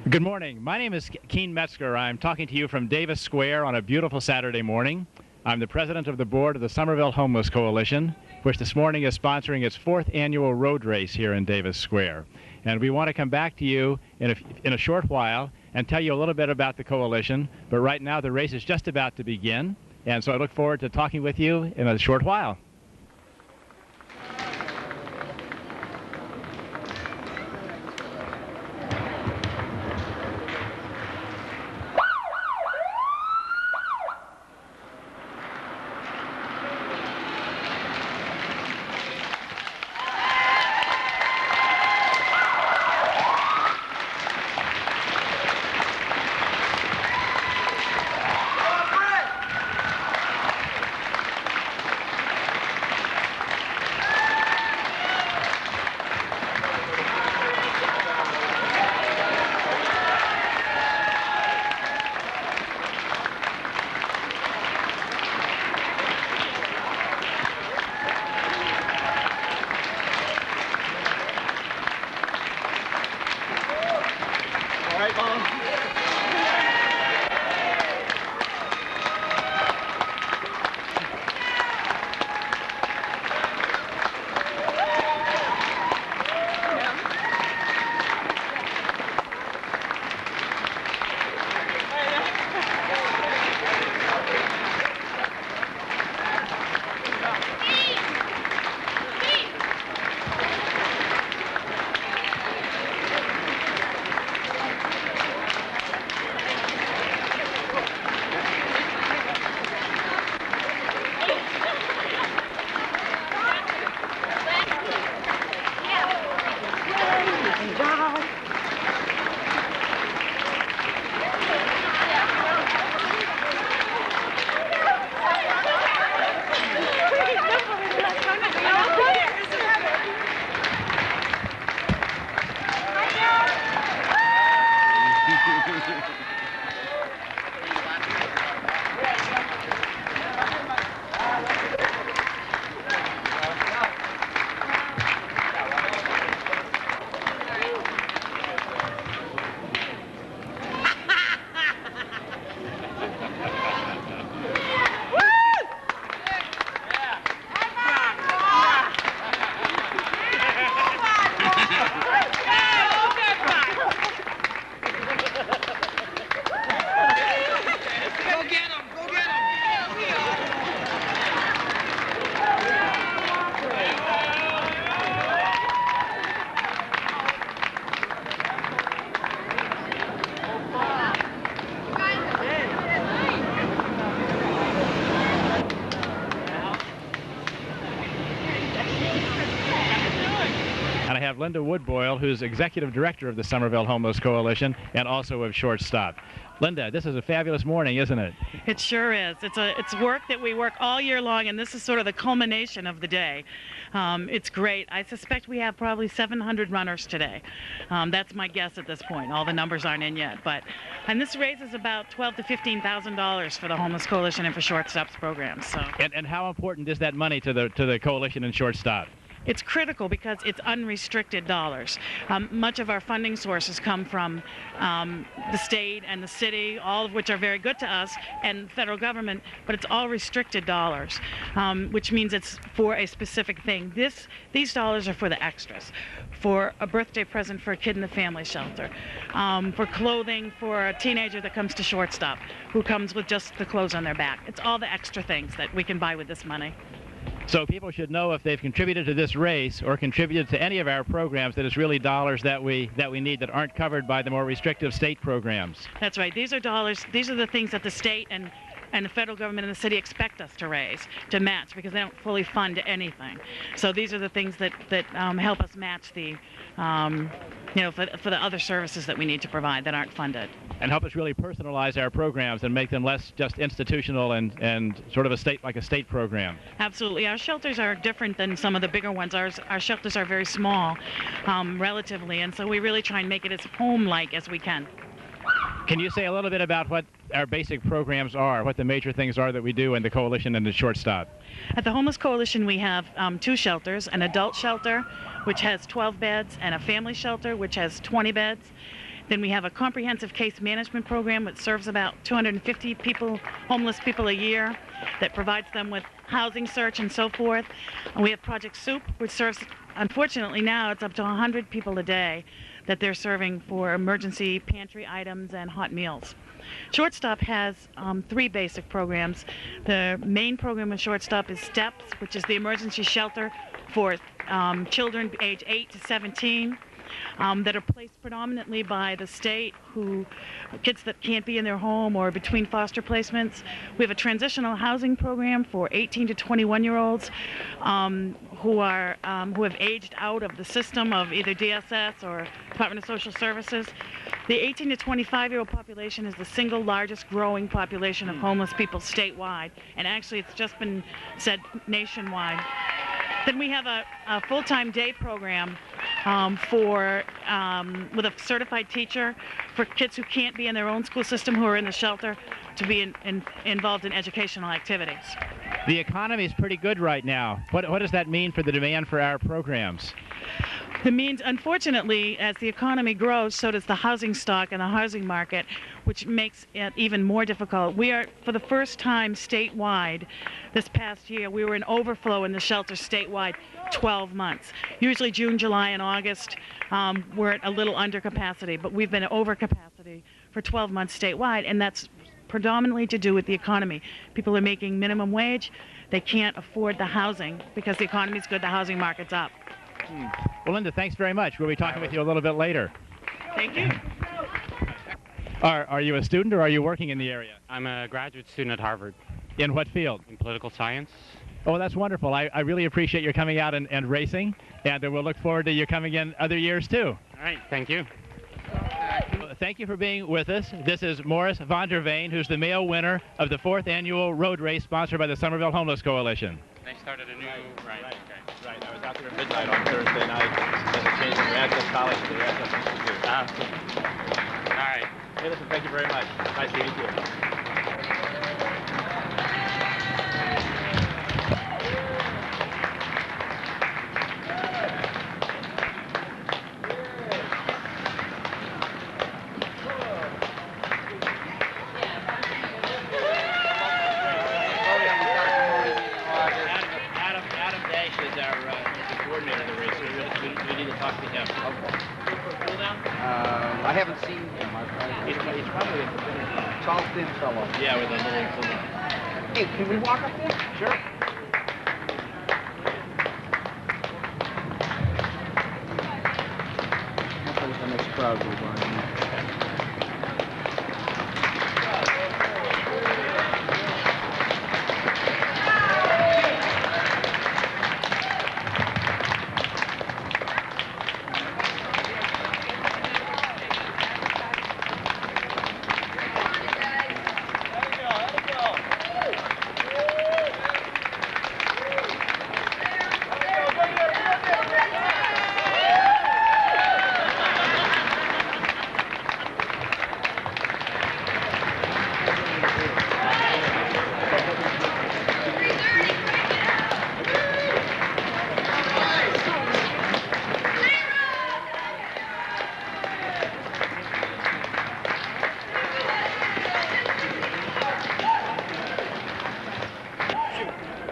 Good morning. My name is Keen Metzger. I'm talking to you from Davis Square on a beautiful Saturday morning. I'm the president of the board of the Somerville Homeless Coalition, which this morning is sponsoring its 4th annual road race here in Davis Square. And we want to come back to you in a short while and tell you a little bit about the coalition. But right now the race is just about to begin. And so I look forward to talking with you in a short while. And I have Linda Woodboyle, who's executive director of the Somerville Homeless Coalition and also of Shortstop. Linda, this is a fabulous morning, isn't it? It sure is. It's work that we work all year long, and this is sort of the culmination of the day. It's great. I suspect we have probably 700 runners today. That's my guess at this point. All the numbers aren't in yet, and this raises about $12,000 to $15,000 for the Homeless Coalition and for Shortstop's programs. So. And how important is that money to the coalition and Shortstop? It's critical because it's unrestricted dollars. Much of our funding sources come from the state and the city, all of which are very good to us, and the federal government, but it's all restricted dollars, which means it's for a specific thing. These dollars are for the extras, for a birthday present for a kid in the family shelter, for clothing for a teenager that comes to Shortstop, who comes with just the clothes on their back. It's all the extra things that we can buy with this money. So people should know if they've contributed to this race or contributed to any of our programs that it's really dollars that we need that aren't covered by the more restrictive state programs. That's right. These are dollars. These are the things that the state and the federal government and the city expect us to raise, to match, because they don't fully fund anything. So these are the things that help us match the, for the other services that we need to provide that aren't funded. And help us really personalize our programs and make them less just institutional and sort of a state program. Absolutely. Our shelters are different than some of the bigger ones. Our shelters are very small, relatively, and so we really try and make it as home-like as we can. Can you say a little bit about what our basic programs are, what the major things are that we do in the coalition and the Shortstop? At the Homeless Coalition, we have 2 shelters, an adult shelter, which has 12 beds, and a family shelter, which has 20 beds. Then we have a comprehensive case management program that serves about 250 people, homeless people a year, that provides them with housing search and so forth. And we have Project Soup, which serves, unfortunately now, it's up to 100 people a day that they're serving for emergency pantry items and hot meals. Shortstop has 3 basic programs. The main program in Shortstop is STEPS, which is the emergency shelter for children age 8 to 17 that are placed predominantly by the state, kids that can't be in their home or between foster placements. We have a transitional housing program for 18 to 21-year-olds who have aged out of the system of either DSS or Department of Social Services. The 18 to 25-year-old population is the single largest growing population of homeless people statewide, and actually it's just been said nationwide. Then we have a full-time day program with a certified teacher for kids who can't be in their own school system, who are in the shelter, to be involved in educational activities. The economy is pretty good right now. What does that mean for the demand for our programs? It means, unfortunately, as the economy grows, so does the housing stock and the housing market, which makes it even more difficult. We are, for the first time statewide this past year, we were in overflow in the shelter statewide 12 months. Usually June, July, and August, we're at a little under capacity, but we've been over capacity for 12 months statewide, and that's predominantly to do with the economy. People are making minimum wage. They can't afford the housing because the economy's good, the housing market's up. Well, Linda, thanks very much. We'll be talking with you a little bit later. Thank you. Are you a student or are you working in the area? I'm a graduate student at Harvard. In what field? In political science. Oh, that's wonderful. I really appreciate your coming out and racing, and we'll look forward to you coming in other years, too. All right, thank you. Thank you for being with us. This is Morris von der Veen, who's the male winner of the 4th annual road race sponsored by the Somerville Homeless Coalition. They started a new... Right. Right, I was out there at midnight on Thursday night, changing from Radcliffe College to the Radcliffe Institute. All right. Hey, listen, thank you very much. Nice to meet you. I haven't seen him. He's probably a Tall, thin fellow. yeah, with a little. Hey, can we walk up there? Sure. I think the next crowd will go on.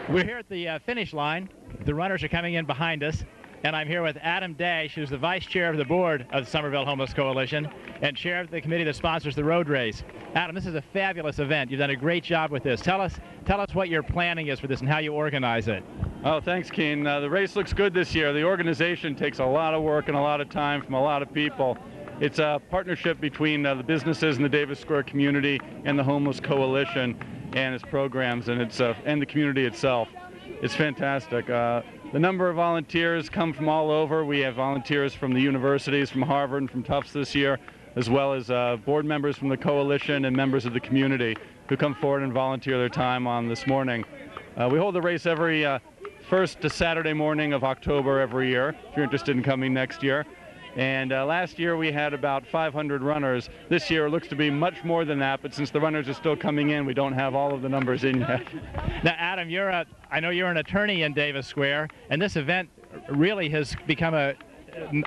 We're here at the finish line. The runners are coming in behind us, and I'm here with Adam Dash, who's the vice chair of the board of the Somerville Homeless Coalition and chair of the committee that sponsors the road race. Adam, this is a fabulous event. You've done a great job with this. Tell us what your planning is for this and how you organize it. Oh, thanks, Keen. The race looks good this year. The organization takes a lot of work and a lot of time from a lot of people. It's a partnership between the businesses in the Davis Square community and the Homeless Coalition and its programs, and and the community itself. It's fantastic. The number of volunteers come from all over. We have volunteers from the universities, from Harvard and from Tufts this year, as well as board members from the coalition and members of the community who come forward and volunteer their time on this morning. We hold the race every first Saturday morning of October every year, if you're interested in coming next year. And last year we had about 500 runners. This year it looks to be much more than that, but since the runners are still coming in, we don't have all of the numbers in yet. Now, Adam, I know you're an attorney in Davis Square, and this event really has become a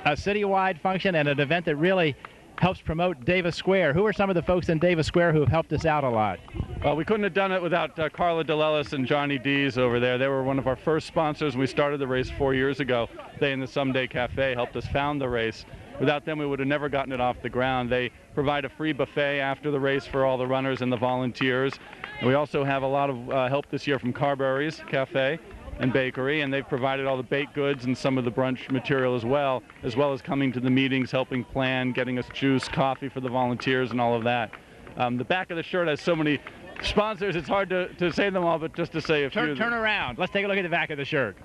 citywide function and an event that really helps promote Davis Square. Who are some of the folks in Davis Square who have helped us out a lot? Well, we couldn't have done it without Carla, DeLellis, and Johnny D's over there. They were one of our first sponsors when we started the race 4 years ago. They and the Someday Cafe helped us found the race. Without them, we would have never gotten it off the ground. They provide a free buffet after the race for all the runners and the volunteers. And we also have a lot of help this year from Carberry's Cafe and Bakery, and they've provided all the baked goods and some of the brunch material as well as coming to the meetings, helping plan, getting us juice, coffee for the volunteers, and all of that. The back of the shirt has so many sponsors, it's hard to say them all, but just to say a few. Turn around. Let's take a look at the back of the shirt.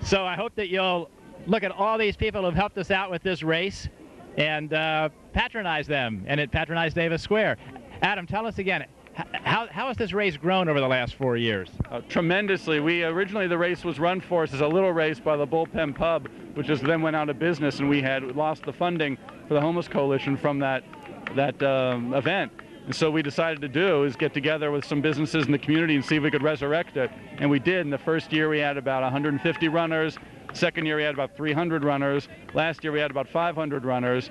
So I hope that you'll look at all these people who've helped us out with this race and patronize them, and it patronize Davis Square. Adam, tell us again, how has this race grown over the last 4 years? Tremendously. Originally the race was run for us as a little race by the Bullpen Pub, which just then went out of business, and we had lost the funding for the Homeless Coalition from that event. And so we decided to do is get together with some businesses in the community and see if we could resurrect it. And we did. In the first year we had about 150 runners. Second year we had about 300 runners. Last year we had about 500 runners.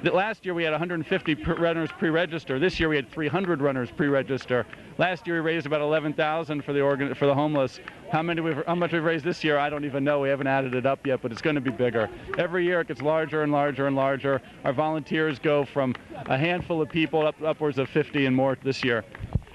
Last year we had 150 runners pre-register. This year we had 300 runners pre-register. Last year we raised about 11,000 for the homeless. How much we've raised this year, I don't even know. We haven't added it up yet, but it's going to be bigger. Every year it gets larger and larger and larger. Our volunteers go from a handful of people upwards of 50 and more this year.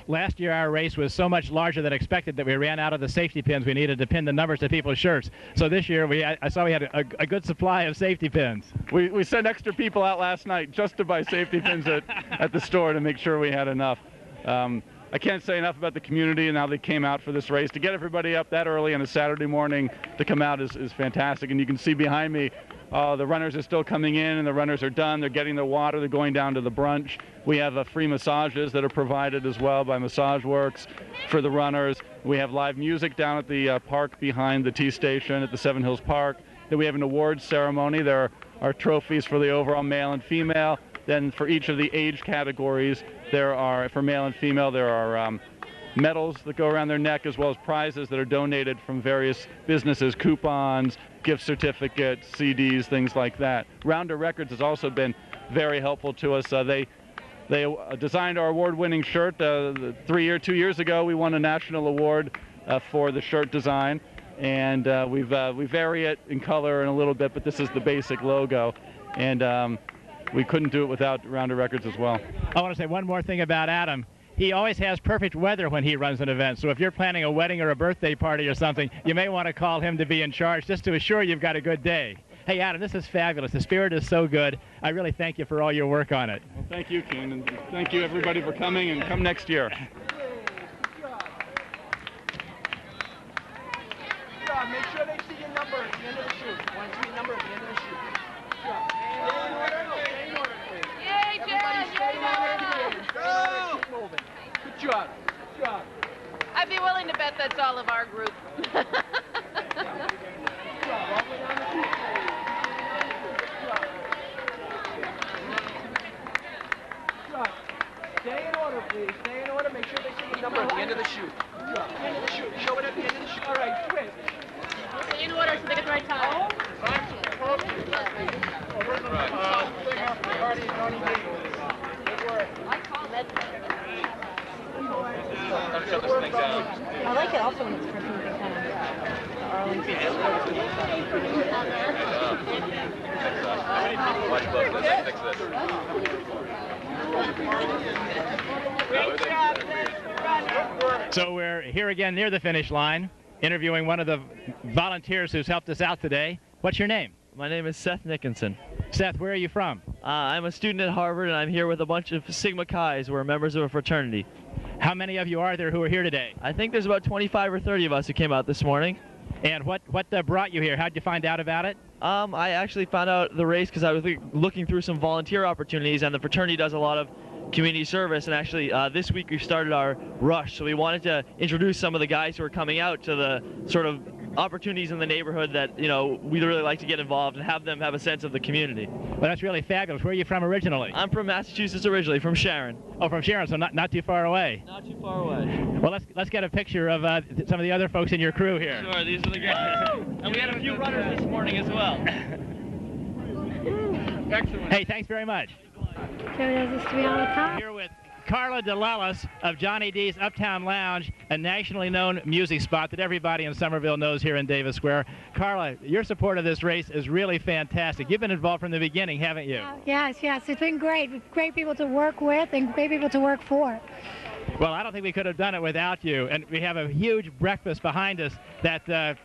Last year our race was so much larger than expected that we ran out of the safety pins we needed to pin the numbers to people's shirts. So this year I saw we had a good supply of safety pins. We sent extra people out last night just to buy safety pins at the store to make sure we had enough. I can't say enough about the community and how they came out for this race. To get everybody up that early on a Saturday morning to come out is fantastic. And you can see behind me, the runners are still coming in, and the runners are done. They're getting their water. They're going down to the brunch. We have free massages that are provided as well by Massage Works for the runners. We have live music down at the park behind the T station at the Seven Hills Park. Then we have an awards ceremony. There are trophies for the overall male and female. Then for each of the age categories, for male and female, there are medals that go around their neck, as well as prizes that are donated from various businesses, coupons, gift certificates, CDs, things like that. Rounder Records has also been very helpful to us. They designed our award-winning shirt. 2 years ago, we won a national award for the shirt design, and we vary it in color and a little bit, but this is the basic logo, and we couldn't do it without Rounder Records as well. I want to say one more thing about Adam. He always has perfect weather when he runs an event, so if you're planning a wedding or a birthday party or something, you may want to call him to be in charge just to assure you've got a good day. Hey, Adam, this is fabulous. The spirit is so good. I really thank you for all your work on it. Well, thank you, Ken, and thank you, everybody, for coming, and come next year. Make sure they see your number at the end of the shoot. Want to see your number at the end of the shoot. Yay, Jen! Keep moving. Good job. Good job. I'd be willing to bet that's all of our group. Stay in order, please. Stay in order. Make sure they see your number at the end of the shoot. Good job. End of the shoot. Show it at the end of the shoot. All right, switch. Stay in order so they get the right time. I call that. I like it also when it's Christmas and kind of Arlington. So we're here again near the finish line, interviewing one of the volunteers who's helped us out today. What's your name? My name is Seth Nickinson. Seth, where are you from? I'm a student at Harvard, and I'm here with a bunch of Sigma Chi's who are members of a fraternity. How many of you are there who are here today? I think there's about 25 or 30 of us who came out this morning. And what brought you here? How'd you find out about it? I actually found out the race because I was looking through some volunteer opportunities, and the fraternity does a lot of community service, and actually this week we started our rush, so we wanted to introduce some of the guys who are coming out to the sort of opportunities in the neighborhood that, you know, we'd really like to get involved and have them have a sense of the community. Well, that's really fabulous. Where are you from originally? I'm from Massachusetts originally, from Sharon. Oh, from Sharon, so not too far away. Not too far away. Well, let's get a picture of some of the other folks in your crew here. Sure, these are the guys. And we had a few runners this morning as well. Excellent. Hey, thanks very much. Joe does this to me all the time. Here with Carla DeLellis of Johnny D's Uptown Lounge, a nationally known music spot that everybody in Somerville knows here in Davis Square. Carla, your support of this race is really fantastic. You've been involved from the beginning, haven't you? Yes, it's been great. Great people to work with and great people to work for. Well, I don't think we could have done it without you. And we have a huge breakfast behind us that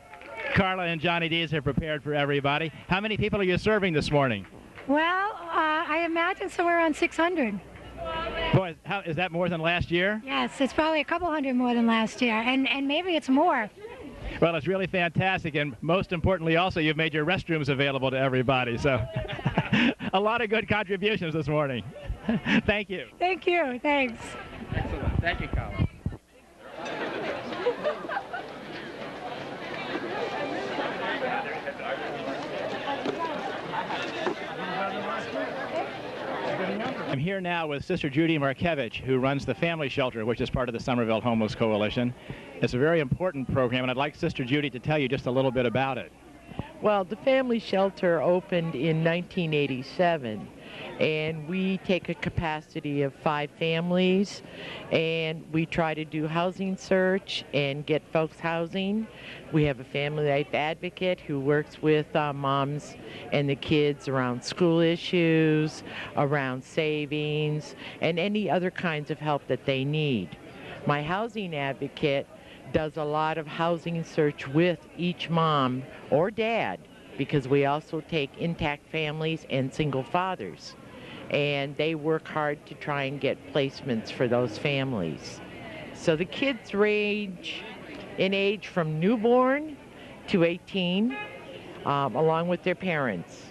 Carla and Johnny D's have prepared for everybody. How many people are you serving this morning? Well, I imagine somewhere around 600. Boy, is that more than last year? Yes, it's probably a couple hundred more than last year, and maybe it's more. Well, it's really fantastic, and most importantly also, you've made your restrooms available to everybody, so a lot of good contributions this morning. Thank you. Thank you, thanks. Excellent. Thank you, Carla. I'm here now with Sister Judy Markevich, who runs the Family Shelter, which is part of the Somerville Homeless Coalition. It's a very important program, and I'd like Sister Judy to tell you just a little bit about it. Well, the Family Shelter opened in 1987, and we take a capacity of 5 families, and we try to do housing search and get folks housing. We have a family life advocate who works with moms and the kids around school issues, around savings, and any other kinds of help that they need. My housing advocate does a lot of housing search with each mom or dad, because we also take intact families and single fathers, and they work hard to try and get placements for those families. So the kids range in age from newborn to 18, along with their parents.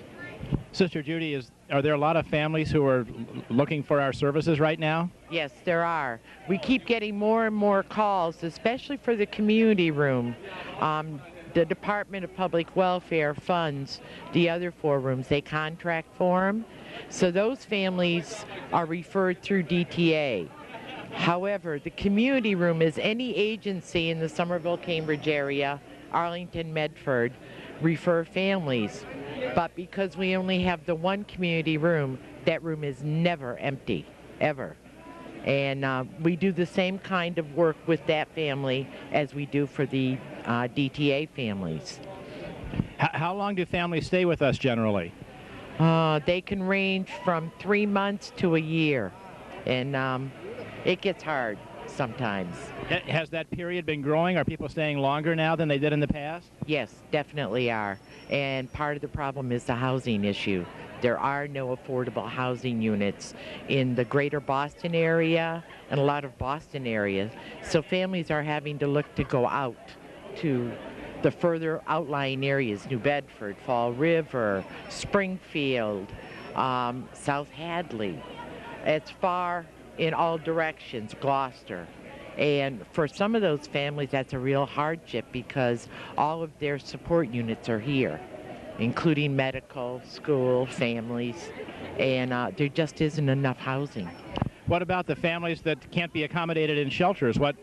Sister Judy, are there a lot of families who are looking for our services right now? Yes, there are. We keep getting more and more calls, especially for the community room. The Department of Public Welfare funds the other 4 rooms. They contract for them. So those families are referred through DTA. However, the community room is any agency in the Somerville, Cambridge area, Arlington, Medford, refer families. But because we only have the 1 community room, that room is never empty, ever. And we do the same kind of work with that family as we do for the DTA families. How long do families stay with us generally? They can range from 3 months to a year, and it gets hard sometimes. Has that period been growing? Are people staying longer now than they did in the past? Yes, definitely are. And part of the problem is the housing issue. There are no affordable housing units in the greater Boston area and a lot of Boston areas. So families are having to look to go out to the further outlying areas, New Bedford, Fall River, Springfield, South Hadley. It's far in all directions, Gloucester. And for some of those families, that's a real hardship because all of their support units are here, including medical, school, families, and there just isn't enough housing. What about the families that can't be accommodated in shelters? What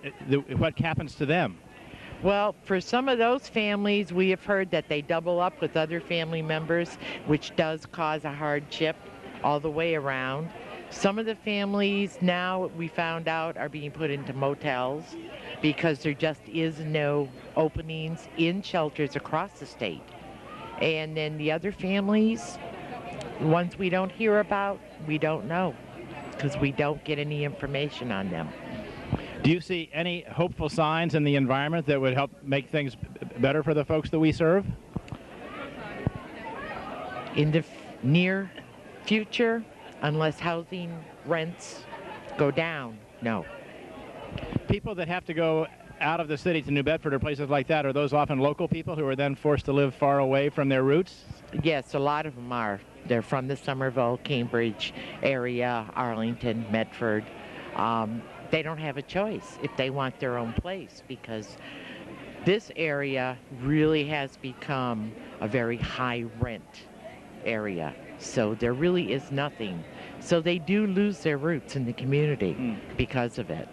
happens to them? Well, for some of those families, we have heard that they double up with other family members, which does cause a hardship all the way around. Some of the families now, we found out, are being put into motels because there just is no openings in shelters across the state. And then the other families, the ones we don't hear about, we don't know because we don't get any information on them. Do you see any hopeful signs in the environment that would help make things better for the folks that we serve? In the near future, unless housing rents go down, no. People that have to go out of the city to New Bedford or places like that, are those often local people who are then forced to live far away from their roots? Yes, a lot of them are. They're from the Somerville, Cambridge area, Arlington, Medford. They don't have a choice if they want their own place because this area really has become a very high rent area. So there really is nothing. So they do lose their roots in the community because of it.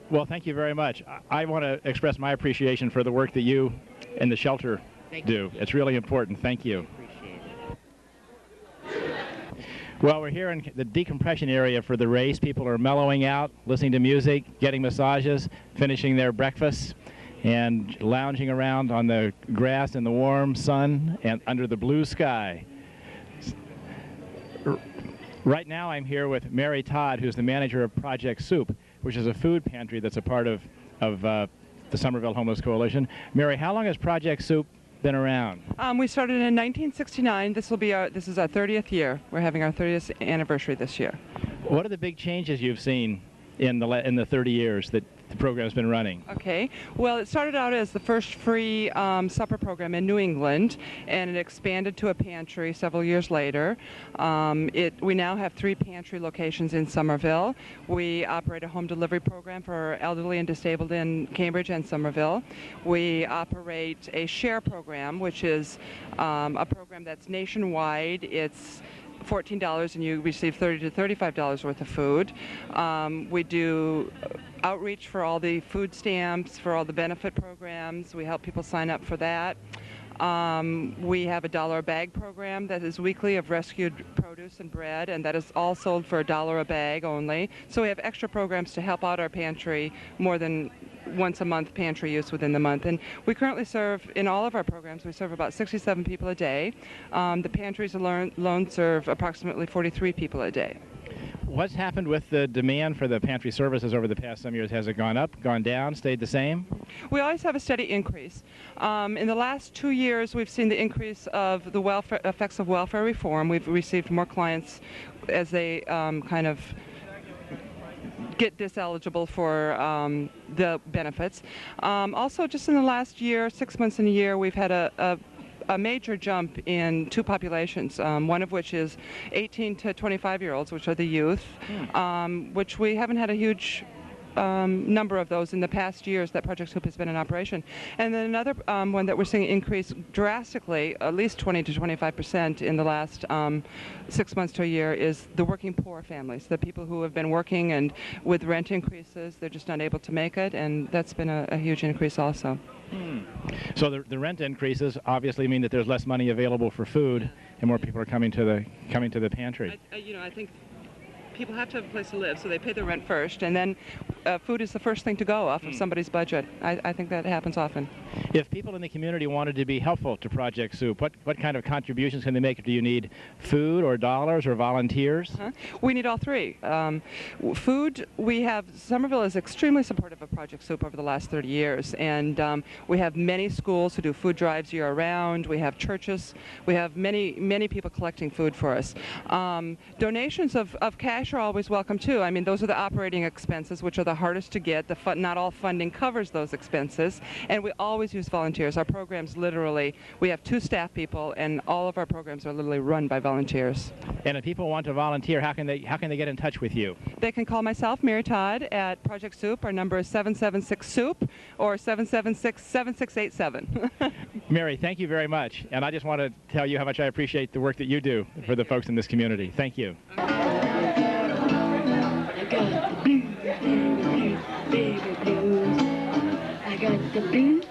Well, thank you very much. I want to express my appreciation for the work that you and the shelter do. It's really important. Thank you. Appreciate it. Well, we're here in the decompression area for the race. People are mellowing out, listening to music, getting massages, finishing their breakfasts, and lounging around on the grass in the warm sun and under the blue sky. Right now I'm here with Mary Todd, who's the manager of Project Soup, which is a food pantry that's a part of the Somerville Homeless Coalition. Mary, how long has Project Soup been around? We started in 1969. This is our 30th year. We're having our 30th anniversary this year. What are the big changes you've seen in the 30 years that the program's been running? Okay. Well, it started out as the first free supper program in New England, and it expanded to a pantry several years later. We now have 3 pantry locations in Somerville. We operate a home delivery program for elderly and disabled in Cambridge and Somerville. We operate a share program, which is a program that's nationwide. It's $14 and you receive $30 to $35 worth of food. We do outreach for all the food stamps, for all the benefit programs. We help people sign up for that. We have a $1 a bag program that is weekly of rescued produce and bread, and that is all sold for $1 a bag only. So we have extra programs to help out our pantry, more than once a month pantry use within the month. And we currently serve, in all of our programs, we serve about 67 people a day. The pantries alone serve approximately 43 people a day. What's happened with the demand for the pantry services over the past some years? Has it gone up, gone down, stayed the same? We always have a steady increase. In the last 2 years, we've seen the increase of the effects of welfare reform. We've received more clients as they kind of get diseligible for the benefits. Also, just in the last year, 6 months in a year, we've had a major jump in 2 populations, one of which is 18 to 25-year-olds, which are the youth, which we haven't had a huge number of those in the past years that Project Soup has been in operation. And then another one that we're seeing increase drastically, at least 20 to 25% in the last 6 months to a year, is the working poor families, the people who have been working, and with rent increases, they're just not able to make it, and that's been a huge increase also. So the rent increases obviously mean that there's less money available for food, and more people are coming to the pantry. I think people have to have a place to live, so they pay their rent first, and then food is the first thing to go off of somebody's budget. I think that happens often. If people in the community wanted to be helpful to Project Soup, what kind of contributions can they make? Do you need food or dollars or volunteers? We need all 3. Food, Somerville is extremely supportive of Project Soup over the last 30 years, and we have many schools who do food drives year-round. We have churches. We have many people collecting food for us. Donations of cash are always welcome too. I mean, those are the operating expenses, which are the hardest to get. Not all funding covers those expenses, and we always use volunteers. Our programs literally, we have 2 staff people, and all of our programs are literally run by volunteers. And if people want to volunteer, how can they get in touch with you? They can call myself, Mary Todd, at Project Soup. Our number is 776-SOUP or 776-7687. Mary, thank you very much. And I just want to tell you how much I appreciate the work that you do for the folks in this community. Thank you. I got the blues, baby blues. I got the blues.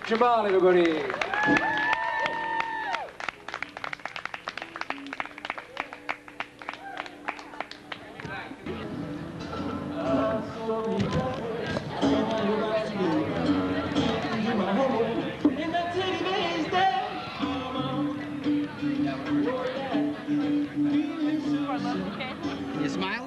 Jamal, everybody. You smile?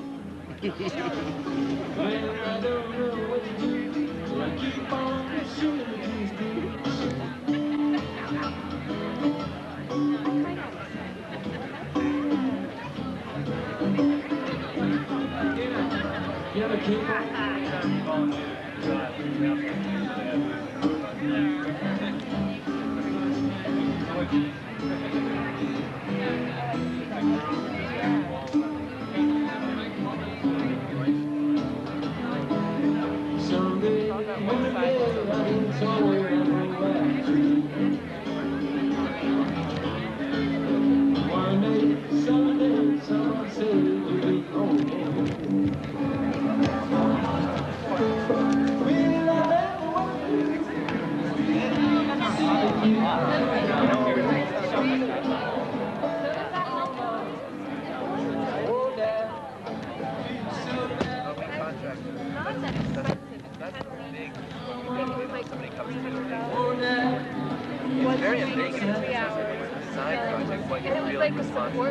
Very ambitious. Design project, what you really responsible.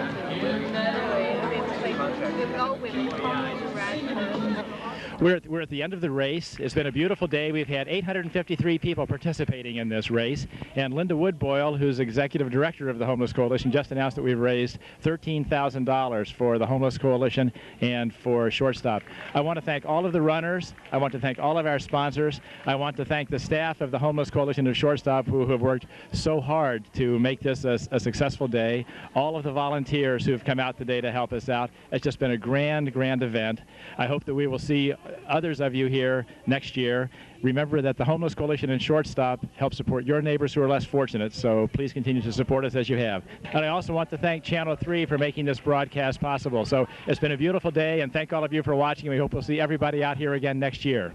We're at the end of the race. It's been a beautiful day. We've had 853 people participating in this race. And Linda Woodboyle, who's executive director of the Homeless Coalition, just announced that we've raised $13,000 for the Homeless Coalition and for Shortstop. I want to thank all of the runners. I want to thank all of our sponsors. I want to thank the staff of the Homeless Coalition and Shortstop who have worked so hard to make this a successful day. All of the volunteers who have come out today to help us out. It's just been a grand, grand event. I hope that we will see others of you here next year. Remember that the Homeless Coalition and Shortstop help support your neighbors who are less fortunate, so please continue to support us as you have. And I also want to thank Channel 3 for making this broadcast possible. So it's been a beautiful day, and thank all of you for watching. We hope we'll see everybody out here again next year.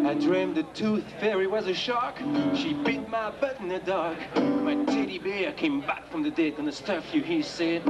I dreamed the tooth fairy was a shark. She bit my butt in the dark. My teddy bear came back from the dead, and the stuff you hear said.